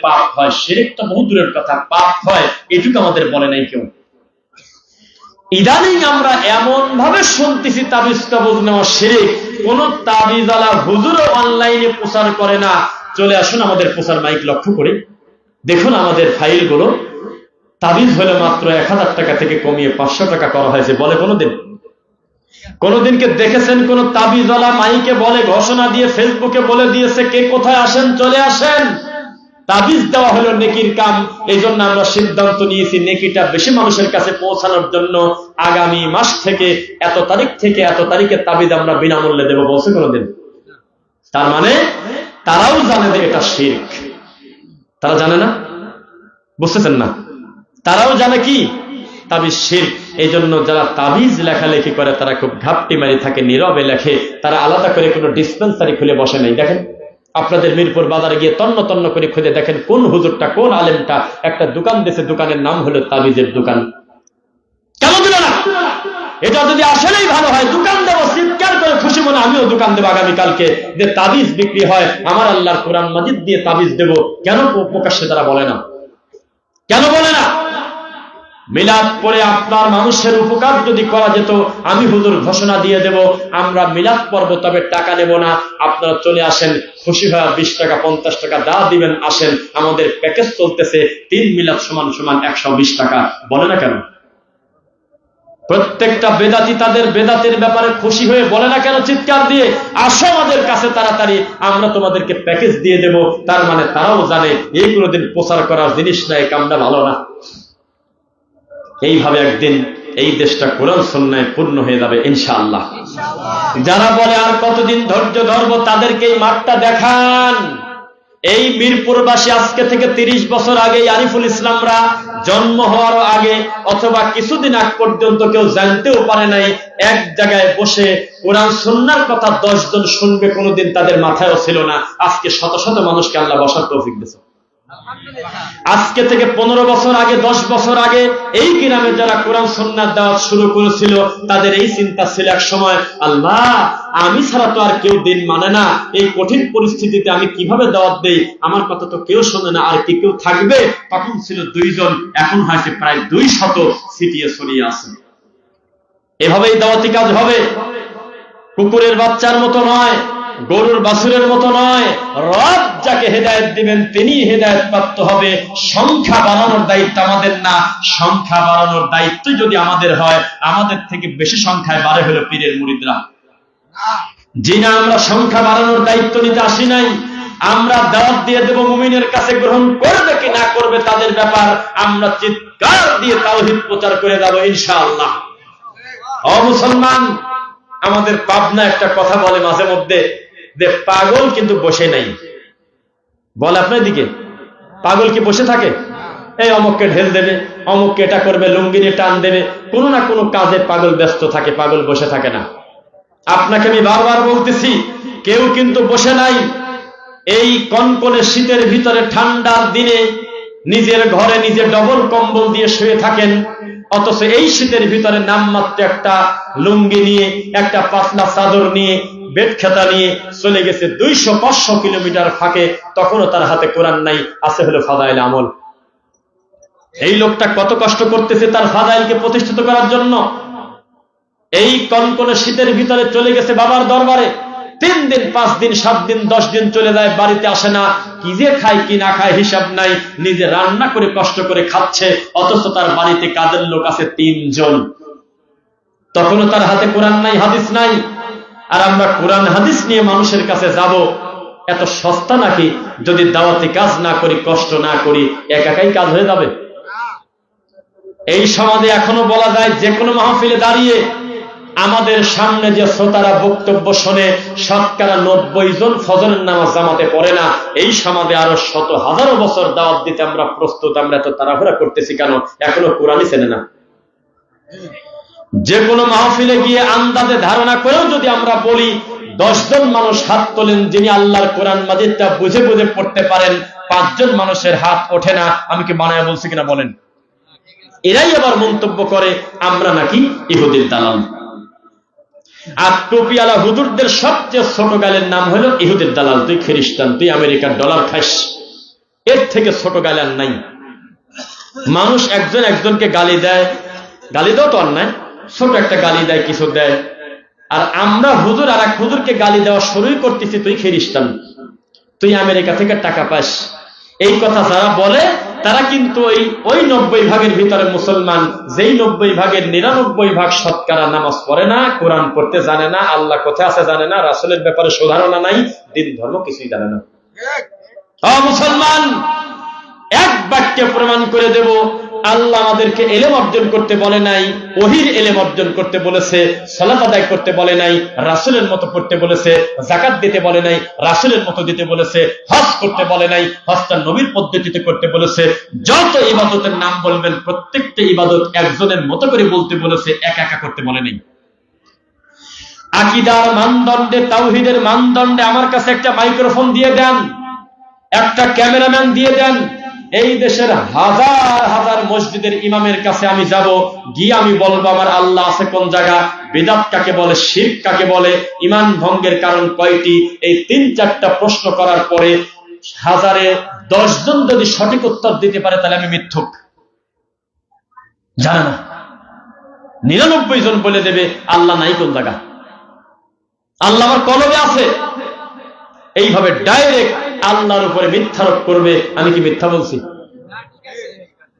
পাপ হয়, শিরক তো বহু দূরের কথা, পাপ হয় এটুকু আমাদের বলে নাই কেউ। ইদানিং আমরা এমন ভাবে শুনতেছি তাবিজ কবজ নেওয়া শিরক, কোন তাবিজওয়ালা হুজুরও অনলাইনে প্রচার করে না। চলে আসুন আমাদের প্রচার মাইক লক্ষ্য করে দেখুন আমাদের ফাইলগুলো, তাবিজ হলে মাত্র 1000 টাকা থেকে কমিয়ে 500 টাকা করা হয়েছে। বলে কোনদিনকে দেখেছেন কোন তাবিজওয়ালা মাইকে বলে, ঘোষণা দিয়ে ফেসবুকে বলে দিয়েছে কে কোথায় আসেন চলে আসেন? তাবিজ দেওয়া হলো নেকির কাম, এই জন্য আমরা সিদ্ধান্ত নিয়েছি নেকিটা বেশি মানুষের কাছে পৌঁছানোর জন্য আগামী মাস থেকে এত তারিখ থেকে এত তারিখের তাবিজ আমরা বিনামূল্যে দেবো। বলছে কোনদিন? তার মানে তারাও জানে যে এটা শিরক। তারা জানে না? বুঝতেছেন না? তারাও জানে কি তাবিজ শিরক। এই জন্য যারা তাবিজ লেখালেখি করে তারা খুব ঘাপটি মারি থাকে, নীরবে লেখে, তারা আলাদা করে কোনো ডিসপেন্সারি খুলে বসে নাই। দেখেন আপনাদের মিরপুর বাজারে গিয়ে তন্ন তন্ন করে খুঁজে দেখেন কোন হুজুরটা কোন আলেমটা একটা দোকান দিয়েছে, দোকানের নাম হলো তাবিজের দোকান। কেন দিল না? এটা যদি আসলেই ভালো হয় দোকান দেবো, চিৎকার করে খুশি মনে আমিও দোকান দেবো আগামীকালকে, যে তাবিজ বিক্রি হয়, আমার আল্লাহর কোরআন মাজিদ দিয়ে তাবিজ দেবো। কেন প্রকাশ্যে তারা বলে না? কেন বলে না? মিলাদ পড়ে আপনার মানুষের উপকার যদি করা যেত, আমি হুজুর ঘোষণা দিয়ে দেব আমরা মিলাদ পড়ব, তবে টাকা নেব না, আপনারা চলে আসেন, খুশি হয়ে 20 টাকা 50 টাকা যা দিবেন আসেন, আমাদের প্যাকেজ চলতেছে 3 মিলাদ সমান সমান 120 টাকা। বলে না কেন? প্রত্যেকটা বেদাতি তাদের বেদাতের ব্যাপারে খুশি হয়ে বলে না কেন চিৎকার দিয়ে, আসো আমাদের কাছে তাড়াতাড়ি, আমরা তোমাদেরকে প্যাকেজ দিয়ে দেব। তার মানে তারাও জানে এই কোনোদিন প্রচার করার জিনিস না, এই কামটা ভালো না। এইভাবে একদিন এই দেশটা কোরআন সুন্নাহয় পূর্ণ হয়ে যাবে ইনশাআল্লাহ। যারা বলে আর কতদিন ধৈর্য ধরবো, তাদেরকে এই মাঠটা দেখান। এই মিরপুরবাসী আজকে থেকে 30 বছর আগে আরিফুল ইসলামরা জন্ম হওয়ার আগে অথবা কিছুদিন আগ পর্যন্ত কেউ জানতেও পারে নাই, এক জায়গায় বসে কোরআন সুন্নাহর কথা 10 জন শুনবে, কোনোদিন তাদের মাথায়ও ছিল না। আজকে শত শত মানুষকে আল্লাহ বসার তৌফিক দিয়েছে। আজকে থেকে 15 বছর আগে 10 বছর আগে এই গ্রামে যারা কোরআন সুন্নাহ দাওয়াত শুরু করেছিল, তাদের এই চিন্তা ছিল এক সময়, আল্লাহ আমি ছাড়া তো আর কেউ দিন মানে না, এই কঠিন পরিস্থিতিতে আমি কিভাবে দাওয়াত দেই, আমার কথা তো কেউ শোনে না, আর কি কেউ থাকবে? তখন ছিল 2 জন, এখন হয়েছে প্রায় 200 ছিটিয়ে ছড়িয়ে আছে। এভাবেই দাওয়াতি কাজ হবে, কুকুরের বাচ্চার মতো নয়, গরুর বাছুরের মতো নয়। রব যাকে হেদায়েত দিবেন তিনি হেদায়েত প্রাপ্ত হবে। সংখ্যা বাড়ানোর দায়িত্ব আমাদের না, সংখ্যা বাড়ানোর দায়িত্ব যদি আমাদের হয়, আমাদের থেকে বেশি সংখ্যায় বাড়ে হলো পীরের মুরিদরা। যিনি আমরা সংখ্যা বাড়ানোর দায়িত্ব নিতে আসি নাই, আমরা দাওয়াত দিয়ে দেব, মুমিনের কাছে গ্রহণ করবে কি না করবে তাদের ব্যাপার, আমরা চিৎকার দিয়ে তাওহীদ প্রচার করে যাব ইনশাআল্লাহ। ও মুসলমান, আমাদের পাবনা একটা কথা বলে মাঝে মধ্যে, যে পাগল কিন্তু বসে নাই। বলে আপনার দিকে পাগল কি বসে থাকে? এই অমুককে ঢেল দেবে, অমুককে এটা করবে, লুঙ্গি নিয়ে টান দেবে, কোনো না কোনো কাজে পাগল ব্যস্ত থাকে, পাগল বসে থাকে না। আপনাকে আমি বারবার বলতেছি, কেউ কিন্তু বসে নাই। এই কনকনে শীতের ভিতরে ঠান্ডার দিনে নিজের ঘরে নিজে ডবল কম্বল দিয়ে শুয়ে থাকেন, অথচ এই শীতের ভিতরে নামমাত্র একটা লুঙ্গি নিয়ে, একটা পাতলা চাদর নিয়ে, বেড খেতা নিয়ে চলে গেছে 200-500 কিলোমিটার ফাঁকে, তখনও তার হাতে কোরআন নাই, আছে হলো ফাদাইল আমল। এই লোকটা কত কষ্ট করতেছে তার ফাদাইলকে প্রতিষ্ঠিত করার জন্য। এই কনকনে শীতের ভিতরে চলে গেছে বাবার দরবারে, 3 দিন 5 দিন 7 দিন 10 দিন চলে যায়, বাড়িতে আসে না, কি যে খায় কি না খায় হিসাব নাই, নিজে রান্না করে কষ্ট করে খাচ্ছে, অথচ তার বাড়িতে কাজের লোক আছে 3 জন, তখনও তার হাতে কোরআন নাই, হাদিস নাই। আর আমরা কোরআন হাদিস নিয়ে মানুষের কাছে যাব, এত সস্তা নাকি? যদি দাওয়াতি কাজ না করি, কষ্ট না করি, একাই কাজ হয়ে যাবে। এই সমাজে এখনো বলা যায় যে কোনো মাহফিলে দাঁড়িয়ে আমাদের সামনে যে শ্রোতারা বক্তব্য শোনে, 90% জন ফজরের নামাজ জামাতে পড়ে না। এই সমাজে আরো শত হাজারো বছর দাওয়াত দিতে আমরা প্রস্তুত, আমরা এত তাড়াহুড়া করতেছি কেন? এখনো কোরআনই চেনে না। যে কোনো মাহফিলে গিয়ে আন্দাজে ধারণা করেও যদি আমরা বলি 10 জন মানুষ হাত তোলেন যিনি আল্লাহর কোরআন মাজিদটা বুঝে বুঝে পড়তে পারেন, 5 জন মানুষের হাত ওঠে না। আমি কি বানায় বলছি কিনা বলেন? এরাই আবার মন্তব্য করে আমরা নাকি ইহুদির দালাল। আর টুপিওয়ালা হুজুরদের সবচেয়ে ছোট গালের নাম হলো ইহুদির দালাল। তুই খ্রিস্টান, তুই আমেরিকার ডলার খাস, এর থেকে ছোট গালি আর নাই। মানুষ একজন একজনকে গালি দেয়, গালি দেওয়া তো অন্যায়, ছোট একটা গালি দেয়, কিছু দেয়। আর আমরা হুজুর আর এক হুজুরকে গালি দেওয়া শুরুই করতেছি, তুই খ্রিস্টান, তুই আমেরিকা থেকে টাকা পাস। এই কথা যারা বলে তারা কিন্তু ওই 90 ভাগের ভিতরে মুসলমান, যেই 90 ভাগের 99 ভাগ শতকরা নামাজ পড়ে না, কোরআন পড়তে জানে না, আল্লাহ কোথায় আছে জানে না, রাসূলের ব্যাপারে সুধারণা নাই, দিন ধর্ম কিছুই জানে না। মুসলমান, এক বাক্যে প্রমাণ করে দেব, আল্লাহ আমাদেরকে এলেম অর্জন করতে বলে নাই, ওহীর এলেম অর্জন করতে বলেছে, সালাত আদায় করতে বলে নাই, রাসূলের মতো পড়তে বলেছে, যাকাত দিতে বলে নাই, রাসূলের মতো দিতে বলেছে, হজ করতে বলে নাই, হজটা নবীর পদ্ধতিতে করতে বলেছে। যত ইবাদতের নাম বলবেন প্রত্যেকটা ইবাদত একজনের মতো করে বলতে বলেছে, একা একা করতে বলে নাই। আকীদার মানদণ্ডে, তাওহীদের মানদণ্ডে আমার কাছে একটা মাইক্রোফোন দিয়ে দেন, একটা ক্যামেরাম্যান দিয়ে দেন, এই দেশের হাজার হাজার মসজিদের ইমামের কাছে আমি যাব, গিয়ে আমি বলবো আমার আল্লাহ আছে কোন জায়গা, বিদআত কাকে বলে, শিরক কাকে বলে, ঈমান ভঙ্গের কারণ কয়টি, এই 3-4টা প্রশ্ন করার পরে 1000-এ 10 জন যদি সঠিক উত্তর দিতে পারে তাহলে আমি মিথ্যুক। জানে না, 99 জন বলে দেবে আল্লাহ নাই কোন জায়গা, আল্লাহ আমার কলবে আছে। এইভাবে ডাইরেক্ট আল্লাহর উপরে মিথ্যারোপ করবে। আমি কি মিথ্যা বলছি?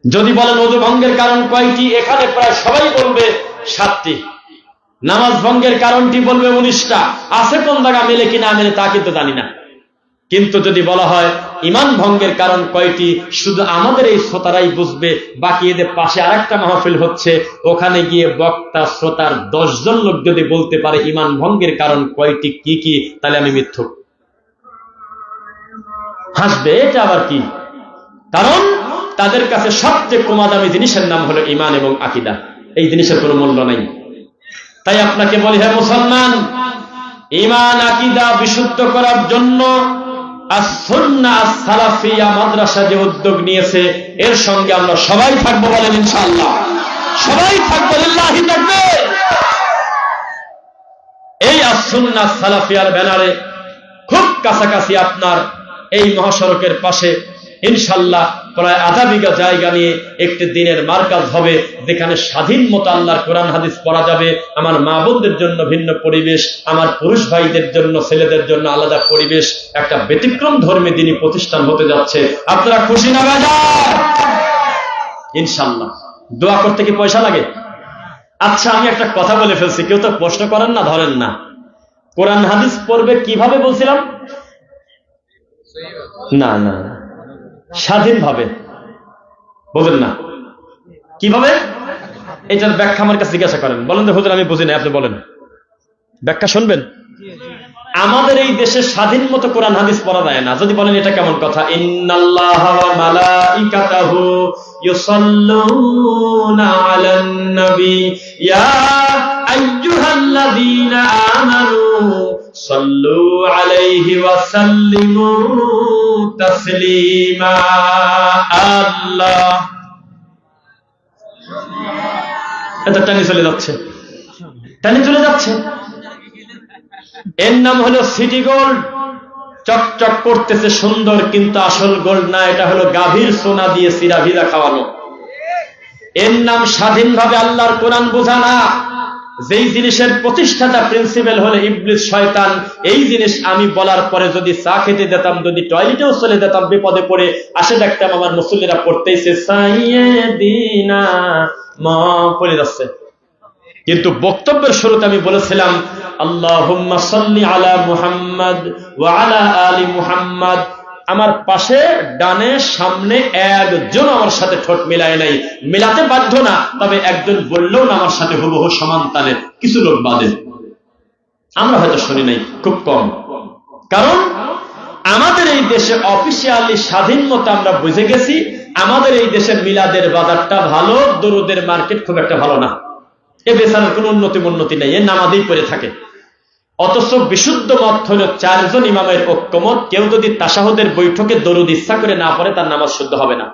যদি বলেন ওযু ভঙ্গের কারণ কয়টি, এখানে প্রায় সবাই বলবে 7টি। নামাজ ভঙ্গের কারণটি বলবে 19টা। আছে কোন জায়গা, মেলে কিনা মেলে তা কিন্তু জানি না। কিন্তু যদি বলা হয় ঈমান ভঙ্গের কারণ কয়টি, শুধু আমাদের এই শ্রোতারাই বুঝবে, বাকি এদের পাশে আরেকটা মাহফিল হচ্ছে, ওখানে গিয়ে বক্তা শ্রোতার 10 জন লোক যদি বলতে পারে ঈমান ভঙ্গের কারণ কয়টি কি কি, তাহলে আমি মিথ্যুক। হাসবে, এটা আবার কি? কারণ তাদের কাছে সবচেয়ে কমাদামি জিনিসের নাম হলো ঈমান এবং আকীদা। এই জিনিসের কোনো মূল্য নাই। তাই আপনাকে বলি, হে মুসলমান, ঈমান আকীদা বিশুদ্ধ করার জন্য আস-সুন্নাহ আস-সালাফিয়া মাদ্রাসা যে উদ্যোগ নিয়েছে, এর সঙ্গে আমরা সবাই থাকবো, বলেন ইনশাআল্লাহ। সবাই থাকবো, লিল্লাহি তাকবীর। এই আস-সুন্নাহ আস-সালাফিয়ার ব্যানারে খুব কাছাকাছি আপনার এই মহাসড়কের পাশে ইনশাআল্লাহ প্রায় আধা বিঘা জায়গা নিয়ে একটি দিনের মার্কাজ হবে, যেখানে স্বাধীন মতো আল্লাহর কোরআন হাদিস পড়া যাবে। আমার মা বোনদের জন্য ভিন্ন পরিবেশ, আমার পুরুষ ভাইদের জন্য, ছেলেদের জন্য আলাদা পরিবেশ, একটা ব্যতিক্রম ধর্মী দিনী প্রতিষ্ঠান হতে যাচ্ছে। আপনারা খুশি না বাজার? ইনশাআল্লাহ। দোয়া করতে কি পয়সা লাগে? আচ্ছা, আমি একটা কথা বলে ফেলছি, কেউ তো প্রশ্ন করেন না, ধরেন না। কোরআন হাদিস পড়বে কিভাবে বলছিলাম? না না, স্বাধীনভাবে। বুঝেন না কিভাবে? এটার ব্যাখ্যা আমার কাছে জিজ্ঞাসা করেন, বলেন তো হুজুর আমি বুঝি না, আপনি বলেন, ব্যাখ্যা শুনবেন। আমাদের এই দেশে স্বাধীন মতো কোরআন হাদিস পড়া যায় না। যদি বলেন এটা কেমন কথা, ইন্নাল্লাহা ওয়া মালাইকাতাহু ইউসাল্লুনা আলান নবী ইয়া আইয়ুহাল্লাযীনা আমানু সাল্লু আলাইহি ওয়া সাল্লিমু তাসলিমা। আল্লাহ, এটা টানি চলে যাচ্ছে, টানি চলে যাচ্ছে। এর নাম হলো সিটি গোল্ড, চকচক করতেছে সুন্দর, কিন্তু আসল গোল্ড না, এটা হলো গাভীর সোনা দিয়ে সিরা ভিজা খাওয়ানো। এর নাম স্বাধীনভাবে আল্লাহর কোরআন বোঝা না। যেই জিনিসের প্রতিষ্ঠাতা প্রিন্সিপাল হলো ইবলিস, শয়তান, এই জিনিস আমি বলার পরে যদি চা খেতে দিতাম, যদি টয়লেটেও চলে যেতাম, বিপদে পড়ে আসে দেখতাম আমার মুসল্লিরা পড়তেইছে সাইয়্যিদিনা মা পড়ে যাচ্ছে। কিন্তু বক্তব্যের শুরুতে আমি বলেছিলাম আল্লাহুম্মা সাল্লি আলা মুহাম্মাদ ওয়া আলা আলি মুহাম্মাদ। আমার পাশে ডানে সামনে একজন আমার সাথে ঠোঁট মিলায় নাই, মিলাতে বাধ্য না, তবে একজন বললেও না আমার সাথে হুবহু সমান তালে, কিছু লোক বাদে। আমরা হয়তো শুনি নাই, খুব কম। কারণ আমাদের এই দেশে অফিসিয়ালি স্বাধীন মতো আমরা বুঝে গেছি, আমাদের এই দেশের মিলাদের বাজারটা ভালো, দরুদের মার্কেট খুব একটা ভালো না। এ বেচারার কোন উন্নতি নেই, এ নামাজেই পড়ে থাকে। অথচ বিশুদ্ধ মত হল 4 জন ইমামের ঐক্যমত, কেউ যদি তাশাহুদের বৈঠকে দরুদ ইচ্ছা করে না পড়ে তার নামাজ শুদ্ধ হবে না।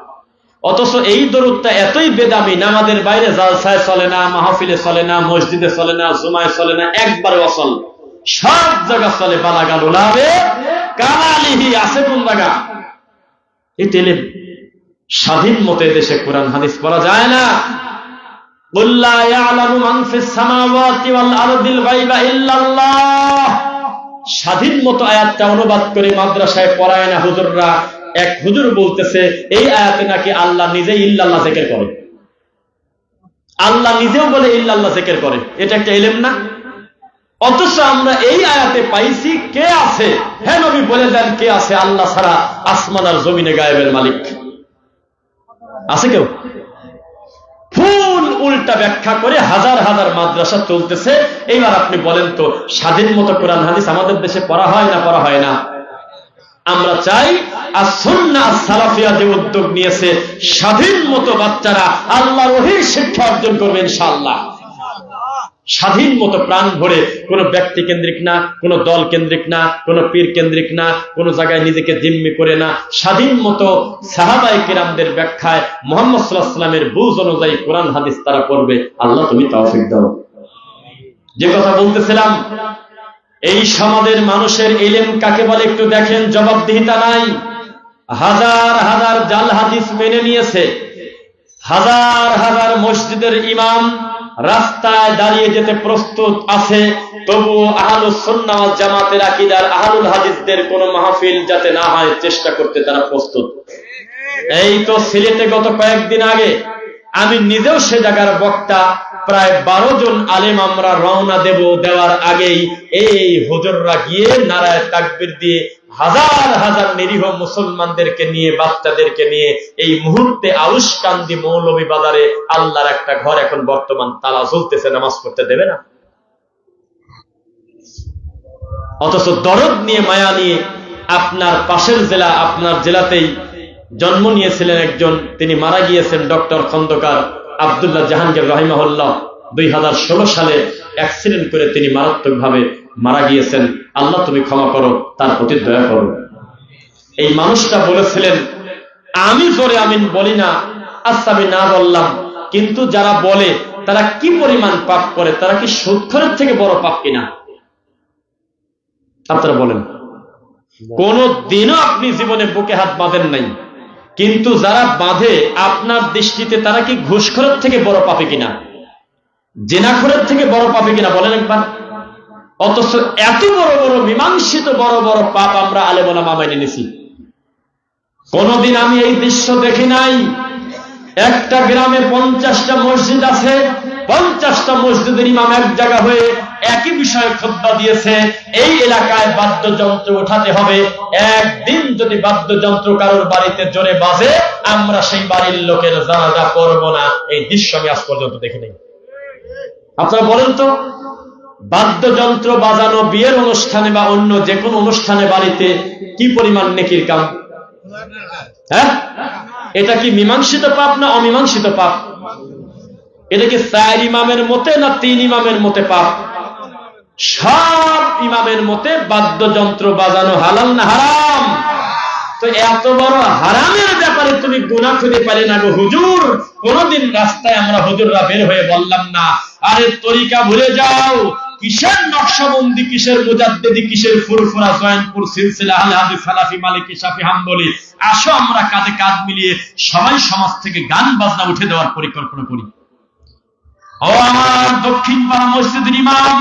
অথচ এই দরুদটা এতই বেদামি, নামাজের বাইরে জালসায় চলে না, মাহফিলে চলে না, মসজিদে চলে না, জুমায় চলে না, একবারে অচল, সব জায়গা চলে। বালাগাল উলাবে কামালিহি, আছে কোন জায়গা? এটা এলেম। স্বাধীন মতে দেশে কোরআন হাদিস পড়া যায় না। কুল লা ইয়ালামু মান ফিস সামাওয়াতি ওয়াল আরদিল গায়বা ইল্লাল্লাহ। স্বাধীন মতো আয়াতটা অনুবাদ করে মাদ্রাসায় পড়ায় না হুজুররা। এক হুজুর বলতেছে এই আয়াতে নাকি আল্লাহ নিজেই ইল্লাল্লাহ জিকির করে। আল্লাহ নিজেও বলে ইল্লাল্লাহ জিকির করে, এটা একটা ইলম না? অথচ আমরা এই আয়াতে পাইছি কে আছে? হে নবী বলে দেন কে আছে আল্লাহ ছাড়া আসমান আর জমিনে গায়েবের মালিক? আছে কেউ? ফুল উল্টা ব্যাখ্যা করে হাজার হাজার মাদ্রাসা চলতেছে। এইবার আপনি বলেন তো, স্বাধীন মতো কোরআন হাদিস আমাদের দেশে পড়া হয় না পড়া হয় না? আমরা চাই as-sunnah as-salafiyya যে উদ্যোগ নিয়েছে, স্বাধীন মতো বাচ্চারা আল্লাহর ওহীর শিক্ষা অর্জন করবে ইনশাআল্লাহ। স্বাধীন মতো প্রাণ ভরে, কোনো ব্যক্তি কেন্দ্রিক না, কোনো দল কেন্দ্রিক না, কোনো পীর কেন্দ্রিক না, কোনো জায়গায় নিজেকে জিম্মি করে না, স্বাধীন মতো সাহাবায়ে কিরামদের ব্যাখ্যায় মুহাম্মদ সাল্লাল্লাহু আলাইহি ওয়াসাল্লামের বুঝ অনুযায়ী কোরআন হাদিস তারা পড়বে। আল্লাহ তুমি তৌফিক দাও। যে কথা বলতেছিলাম, এই সমাজের মানুষের ইলম কাকে বলে একটু দেখেন, জবাবদিহিতা নাই। হাজার হাজার জাল হাদিস মেনে নিয়েছে, হাজার হাজার মসজিদের ইমাম রাস্তায় দাঁড়িয়ে যেতে প্রস্তুত আছে, তবু আহলুস সুন্নাহ ওয়াল জামাতের আকীদার আহলুল হাদিসদের কোন মাহফিল যাতে না হয় চেষ্টা করতে তারা প্রস্তুত। এই তো সিলেটে গত কয়েকদিন আগে আমি নিজেও সে জায়গার বক্তা, প্রায় 12 জন আলেম আমরা রওনা দেওয়ার আগেই এই হুজুররা গিয়ে নারায়ে তাকবীর দিয়ে হাজার হাজার নিরীহ মুসলমানদেরকে নিয়ে, বাচ্চাদেরকে নিয়ে এই মুহূর্তে আউশকান্দি মৌলভী বাজারে আল্লাহর একটা ঘর এখন বর্তমান তালা ঝুলতেছে, নামাজ পড়তে দেবে না। অথচ দরদ নিয়ে, মায়া নিয়ে, আপনার পাশের জেলা, আপনার জেলাতেই জন্ম নিয়েছিলেন একজন, তিনি মারা গিয়েছেন, ডক্টর খন্দকার আব্দুল্লাহ জাহাঙ্গীর রাহিমাহুল্লাহ। 2016 সালে অ্যাক্সিডেন্ট করে তিনি মারাত্মকভাবে মারা গিয়েছেন। আল্লাহ তুমি ক্ষমা করো, তার প্রতি দয়া করো। এই মানুষটা বলেছিলেন, আমি জোরে আমিন বলি না, আচ্ছা আমি না বললাম, কিন্তু যারা বলে তারা কি পরিমাণ পাপ করে, তারা কি সুদখোরের থেকে বড় পাপ কিনা? আপনারা বলেন। কোন দিনও আপনি জীবনে বুকে হাত বাঁধেন নাই, কিন্তু যারা বাঁধে আপনার দৃষ্টিতে তারা কি ঘুষখোরের থেকে বড় পাপী কিনা, জিনাখোরের থেকে বড় পাপী কিনা বলেন একবার। অথচ এত বড় বড় মীমাংসিত বড় বড় পাপ আমরা আলেম ওলামা মেনে নিছি। কোনদিন আমি এই দৃশ্য দেখি নাই। একটা গ্রামে 50টা মসজিদ আছে, 50টা মসজিদের ইমাম এক জায়গা হয়ে একই বিষয়ে খুতবা দিয়েছে, এই এলাকায় বাদ্যযন্ত্র উঠাতে হবে। একদিন যদি বাদ্যযন্ত্র কারোর বাড়িতে জোরে বাজে, আমরা সেই বাড়ির লোকের জানাজা করব না। এই দৃশ্য আমি আজ পর্যন্ত দেখি নাই। আপনারা বলেন তো, বাদ্যযন্ত্র বাজানো বিয়ের অনুষ্ঠানে বা অন্য যে কোনো অনুষ্ঠানে বাড়িতে কি পরিমাণ নেকির কাম? হ্যাঁ, এটা কি মীমাংসিত পাপ না অমীমাংসিত পাপ? এটা কি 4 ইমামের মতে না 3 ইমামের মতে পাপ? সব ইমামের মতে বাদ্যযন্ত্র বাজানো হালাল না হারাম? তো এত বড় হারামের ব্যাপারে তুমি গুনাহ খুঁজে পারে না গো হুজুর। কোনদিন রাস্তায় আমরা হুজুররা বের হয়ে বললাম না, আরে তরিকা ভুলে যাও, কিসের নকশবন্দি, কিসের মুজাদ্দিদি, কিসের ফুরফুরা, জয়নপুর, সিলসিলা, আহলে হাদিস, সালাফি, মালিকি, শাফি, হাম্বলি, আসো আমরা কাঁধে কাঁধ মিলিয়ে সবাই সমাজ থেকে গান বাজনা উঠে দেওয়ার পরিকল্পনা করি। ও আমার দক্ষিণ পাড়া মসজিদের ইমাম,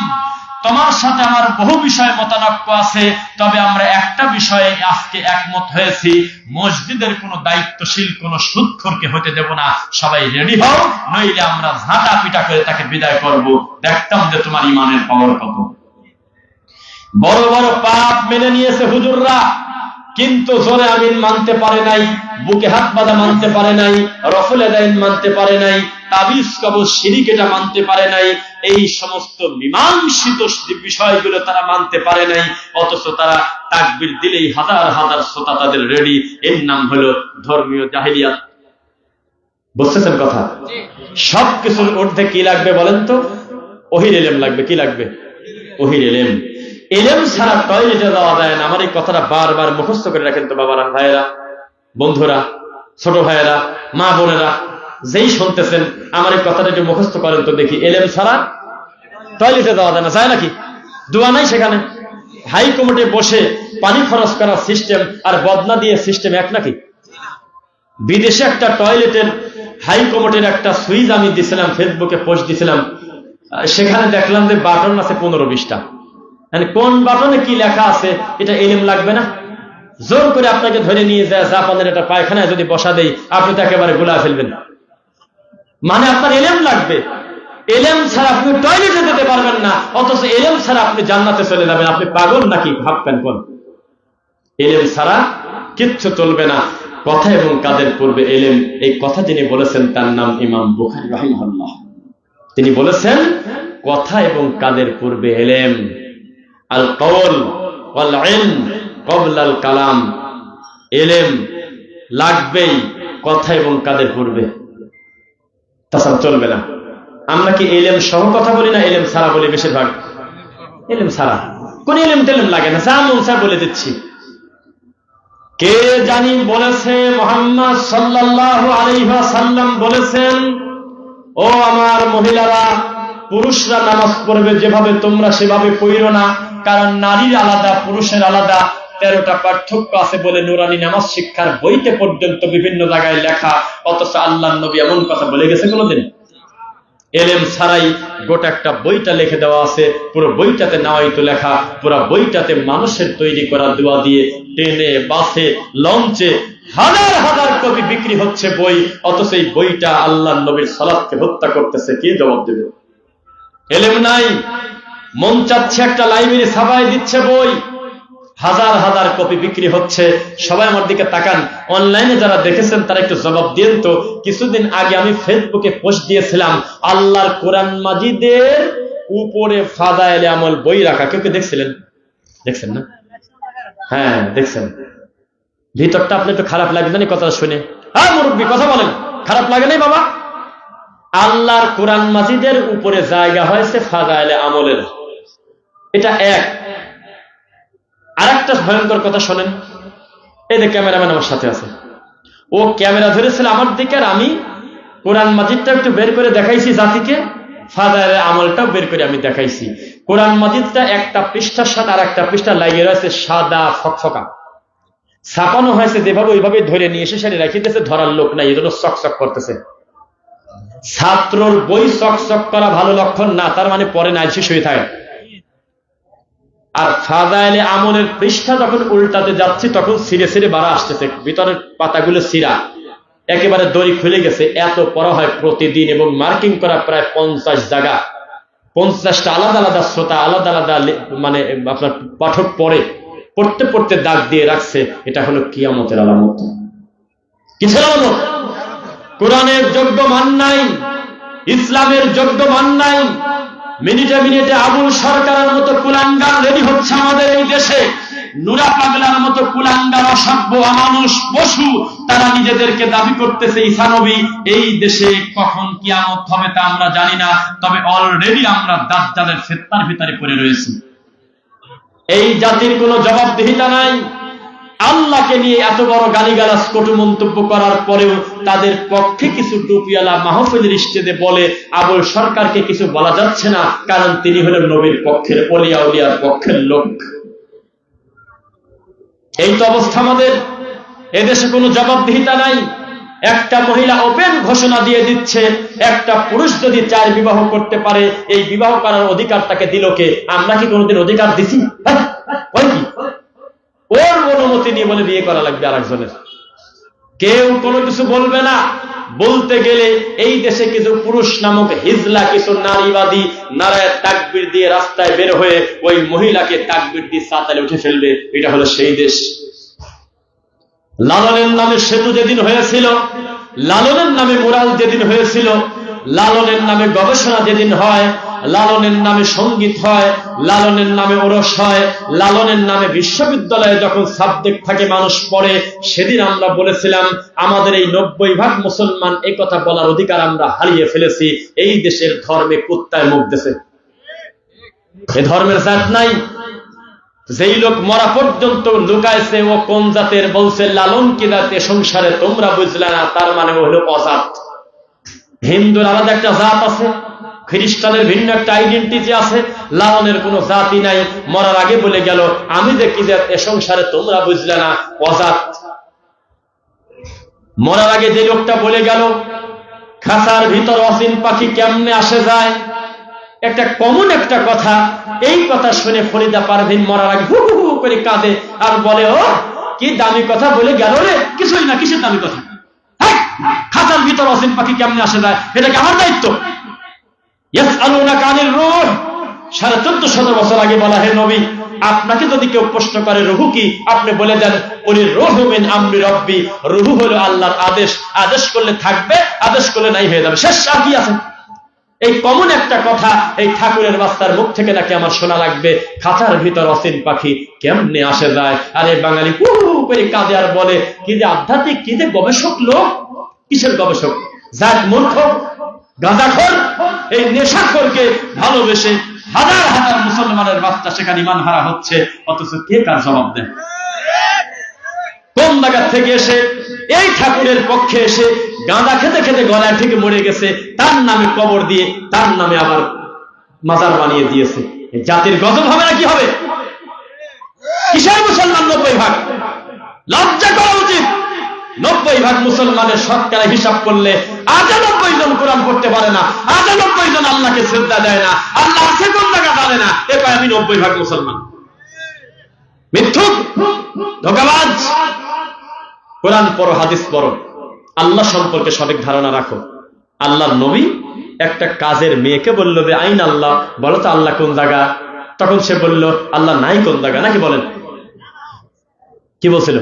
তোমার সাথে আমার বহু বিষয়ে মতানক্য আছে, তবে আমরা একটা বিষয়ে আজকে একমত হয়েছি, মসজিদের কোন দায়িত্বশীল কোন সুদখোরকে হতে দেব না। সবাই রেডি হও, নইলে আমরা ঝাঁটা পিটা করে তাকে বিদায় করব। দেখতাম যে তোমার ইমানের পাওয়ার কত। বড় বড় পাপ মেনে নিয়েছে হুজুররা, কিন্তু জোরে আমিন মানতে পারে নাই, বুকে হাত বাঁধা মানতে পারে নাই, রফুল আদাইন মানতে পারে নাই, তাবিজ কবজ শিরিক এটা মানতে পারে নাই। এই সমস্ত মীমাংসিত বিষয়গুলো তারা মানতে পারে নাই, অথচ তারা তাকবীর দিলেই হাজার হাজার শ্রোতা তাদের রেডি। এর নাম হলো ধর্মীয় জাহেলিয়াত। বুঝতেছেন কথা? সবকিছুর ঊর্ধ্বে কি লাগবে বলেন তো? ওহীর ইলম লাগবে। কি লাগবে? ওহীর ইলম। ইলম ছাড়া টয়লেটে যাওয়া যায় না। আমার এই কথাটা বারবার মুখস্থ করে রাখেন তো বাবারা, ভাইয়েরা, বন্ধুরা, ছোট ভাইয়েরা, মা বোনেরা, যেই শুনতেছেন আমার এই কথাটা একটু মুখস্থ করেন তো দেখি। ইলম ছাড়া টয়লেটে যাওয়া যায় না। যায় নাকি? দোয়া নাই সেখানে? হাই কমিটি বসে পানি খরচ করার সিস্টেম আর বদনা দিয়ে সিস্টেম এক নাকি? বিদেশে একটা টয়লেটের হাইকমোটের একটা সুইচ আমি দিছিলাম, ফেসবুকে পোস্ট দিছিলাম, সেখানে দেখলাম যে বাটন আছে 15-20টা। মানে কোন বাটনে কি লেখা আছে এটা এলেম লাগবে না? জোর করে আপনাকে ধরে নিয়ে যায় জাপানের একটা পায়খানায় যদি বসা দেই, আপনি তো একেবারে গুলা ফেলবেন। মানে আপনার এলেম লাগবে। এলেম ছাড়া আপনি টয়লেটে যেতে পারবেন না, অথচ এলেম ছাড়া আপনি জান্নাতে চলে যাবেন। আপনি পাগল নাকি? ভাববেন কোন? এলেম ছাড়া কিচ্ছু চলবে না। কথা এবং কাদের পূর্বে এলেম, এই কথা যিনি বলেছেন তার নাম ইমাম বুখারী রাহিমাহুল্লাহ। তিনি বলেছেন কথা এবং কাদের পূর্বে এলেম। আল কওল ওয়াল ইলম ক্বাবলা আল কালাম। এলেম লাগবেই কথা এবং কাদের পূর্বে, তাছাড়া চলবে না। আমরা কি এলেম সহ কথা বলি না এলেম ছাড়া বলি? বেশিরভাগ এলেম ছাড়া। কোন এলেম টেলেম লাগে না, যা মন চায় বলে দিচ্ছি। কে জানি বলেছে, মুহাম্মদ সাল্লাল্লাহু আলাইহি ওয়াসাল্লাম বলেছেন, ও আমার মহিলারা, পুরুষরা নামাজ পড়বে যেভাবে তোমরা সেভাবে পড়ো না, কারণ নারীর আলাদা পুরুষের আলাদা 13টা পার্থক্য আছে বলে নুরানি নামাজ শিক্ষার বইতে পর্যন্ত বিভিন্ন জায়গায় লেখা। অথচ আল্লাহর নবী এমন কথা বলে গেছে কোনদিন? এলেম ছাড়াই গোটা একটা বইটা লিখে দেওয়া আছে, পুরো বইটাতে নাওয়াইতো লেখা, পুরো বইটাতে মানুষের তৈরি করা দোয়া দিয়ে ট্রেনে, বাসে, লঞ্চে হাজার হাজার কপি বিক্রি হচ্ছে বই, অথচ এই বইটা আল্লাহর নবীর সালাতকে হত্যা করতেছে। কি জবাব দেবে? এলেম নাই। মন চাচ্ছে একটা লাইব্রেরি ছাপাই দিচ্ছে বই, হাজার হাজার কপি বিক্রি হচ্ছে। সবাই আমার দিকে তাকান, অনলাইনে যারা দেখেছেন তারা একটু জবাব দিন তো। কিছুদিন আগে আমি ফেসবুকে পোস্ট দিয়েছিলাম আল্লাহর কোরআন মাজিদের উপরে ফাদায়েলে আমল বই রাখা। কেউ কি দেখছিলেন? দেখছেন না? হ্যাঁ দেখছেন। ভিতরটা আপনি একটু খারাপ লাগে জানি কথা শুনে। হ্যাঁ মুরব্বী কথা বলেন, খারাপ লাগে নাই বাবা? আল্লাহর কোরআন মাজিদের উপরে জায়গা হয়েছে ফাদায়েলে আমলের। এটা এক। আরেকটা ভয়ঙ্কর কথা শোনেন। এই যে ক্যামেরাম্যান আমার সাথে আছে, ও ক্যামেরা ধরেছিল আমার দিকে, আর আমি কোরআন মাজিদটা একটু বের করে দেখাইছি জাতিকে, ফাদায়েলে আমলটাও বের করে আমি দেখাইছি। কোরআন মাজিদটা একটা পৃষ্ঠার সাথে আর একটা পৃষ্ঠা লাগিয়ে রয়েছে সাদা ফকফকা, ছাপানো হয়েছে যেভাবে ওইভাবে ধরে নিয়ে এসে সেটা রেখে দিয়েছে, ধরার লোক নাই, এজন্য চকচক করতেছে। ছাত্রর বই চকচক করা ভালো লক্ষণ না, তার মানে পরে নাই শেষ হয়ে থাকে। আর ফাদায়েলে আমলের পৃষ্ঠা যখন উল্টাতে যাচ্ছি তখন ছিঁড়ে ছিঁড়ে বাড়া আসতেছে, ভিতরের পাতাগুলো ছিঁড়া, একেবারে দড়ি খুলে গেছে। এত পড়া হয় প্রতিদিন এবং মার্কিং করা প্রায় 50 জায়গা, 50টা আলাদা আলাদা শ্রোতা, আলাদা আলাদা মানে আপনার পাঠক পড়তে পড়তে দাগ দিয়ে রাখছে। এটা হলো কিয়ামতের আলামত। কিসের আলামত? কোরআনের যোগ্য মান নাই, ইসলামের যোগ্য মান নাই। মিনিটে মিনিটে আবুল সরকারের মতো কুলাঙ্গার রেডি হচ্ছে আমাদের এই দেশে, নুরা পাগলার মতো কুলাঙ্গার, অসভ্য, অমানুষ, পশু, তারা নিজেদেরকে দাবি করতেছে ঈসানবী। এই দেশে কখন কিয়ামত হবে তা আমরা জানি না, তবে অলরেডি আমরা দাজ্জালের ফিতনার ভিতরে পড়ে রয়েছি। এই জাতির কোনো জবাবদিহিতা নাই। আল্লাহকে নিয়ে এত বড় গালিগালাজ কটু মন্তব্য করার পরেও তাদের পক্ষে কিছু টুপিওয়ালা মাহফিলের স্টেজে বলে আবুল সরকারকে কিছু বলা যাচ্ছে না, কারণ তিনি হলেন নবীর পক্ষের, ওলিয়া উলিয়ার পক্ষের লোক। এই তো অবস্থা আমাদের। এদেশে কোনো জবাবদিহিতা নাই। একটা মহিলা ওপেন ঘোষণা দিয়ে দিচ্ছে, একটা পুরুষ যদি 4 বিবাহ করতে পারে, এই বিবাহ করার অধিকার তাকে দিল কে? আমরা কি কোনোদিন অধিকার দিছি? ওর অনুমতি নিয়ে বলে বিয়ে করা লাগবে আরেকজনের। কেউ কোনো কিছু বলবে না। বলতে গেলে এই দেশে কিছু পুরুষ নামক হিজলা, কিছু নারীবাদী নারায় তাকবীর দিয়ে রাস্তায় বের হয়ে ওই মহিলাকে তাকবীর দিয়ে সাতালে উঠে ফেলবে। এটা হলো সেই দেশ। লালনের নামে সেতু যেদিন হয়েছিল, লালনের নামে মোরাল যেদিন হয়েছিল, লালনের নামে গবেষণা যেদিন হয়, লালনের নামে সঙ্গীত হয়, লালনের নামে ওরস হয়, লালনের নামে বিশ্ববিদ্যালয়ে যখন সাবজেক্ট থাকে মানুষ পড়ে, সেদিন আমরা বলেছিলাম আমাদের এই 90% মুসলমান এই কথা বলার অধিকার আমরা হারিয়ে ফেলেছি। এই দেশের ধর্মে কুত্তায় মুখ দিয়েছে, এ ধর্মের জাত নাই। যেই লোক মরা পর্যন্ত লুকাইছে ও কোন জাতের, বলছে লালন কি জাতে সংসারে তোমরা বুঝলে না, তার মানে হলো অজাত। হিন্দুর আলাদা একটা জাত আছে, খ্রিস্টানের ভিন্ন একটা আইডেন্টিটি আছে, লালনের কোনো জাতি নাই। মরার আগে বলে গেল আমি যে কি জাত এ সংসারে তোমরা বুঝলে না, অজাত। মরার আগে যে লোকটা বলে গেল খাঁচার ভিতর অসীম পাখি কেমনে আসে যায়, একটা কমন একটা কথা। এই কথা শুনে ফরিদা পারভিন মরার আগে হু হু হু করে কাঁদে আর বলে, ও কি দামি কথা বলে গেল রে। কিছুই না, কিসের দামি কথা? খাঁচার ভিতর অসীম পাখি কেমনে আসে যায়, এটা কি আমার দায়িত্ব? ইয়াসআলুনাকা আনির রূহ, 1450 বছর আগে বলা, হে নবী, আপনাকে যদি কেউ প্রশ্ন করে রুহু কি, আপনি বলে দেন উলির রূহু মিন আমরি রব্বি, রুহু হলো আল্লাহর আদেশ, আদেশ করলে থাকবে, আদেশ করলে নাই হয়ে যাবে, শেষ। আর কি আছে? এই কমন একটা কথা এই ঠাকুরের বাস্তার মুখ থেকে নাকি আমার শোনা লাগবে, খাঁচার ভিতর অসীম পাখি কেমনে আসে যায়। আর এই বাঙালি হু হু করে কাঁদে আর বলে, কি যে আধ্যাত্মিক, কি যে গবেষক লোক। কিসের গবেষক? জাত মূর্খ, গাঁজাখোর, এই নেশাখোরকে ভালোবেসে হাজার হাজার মুসলমানের বাচ্চা সেখানে ইমান হারা হচ্ছে, অথচ কে কার জবাব দেয়? কোন জায়গা থেকে এসে এই ঠাকুরের পক্ষে এসে গাঁজা খেতে খেতে গলায় থেকে মরে গেছে, তার নামে কবর দিয়ে তার নামে আবার মাজার বানিয়ে দিয়েছে। জাতির গজব হবে না কি হবে? কিসের মুসলমান 90%? লজ্জা করা উচিত। 90% মুসলমানের শতকরা হিসাব করলে আজ 90 জন কোরআন পড়তে পারে না, আজ 90 জন আল্লাহকে শ্রদ্ধা দেয় না, আল্লাহ আছে কোন জায়গা জানে না। এবার আমি 90% মুসলমান। মিথ্যুক, ধোঁকাবাজ। কোরআন পড়ো, হাদিস পড়ো, আল্লাহ সম্পর্কে সঠিক ধারণা রাখো। আল্লাহর নবী একটা কাজের মেয়েকে বলল যে আইন আল্লাহ, বলো তো আল্লাহ কোন জায়গা? তখন সে বলল আল্লাহ নাই কোন জায়গা, নাকি বলেন? কি বলছিল?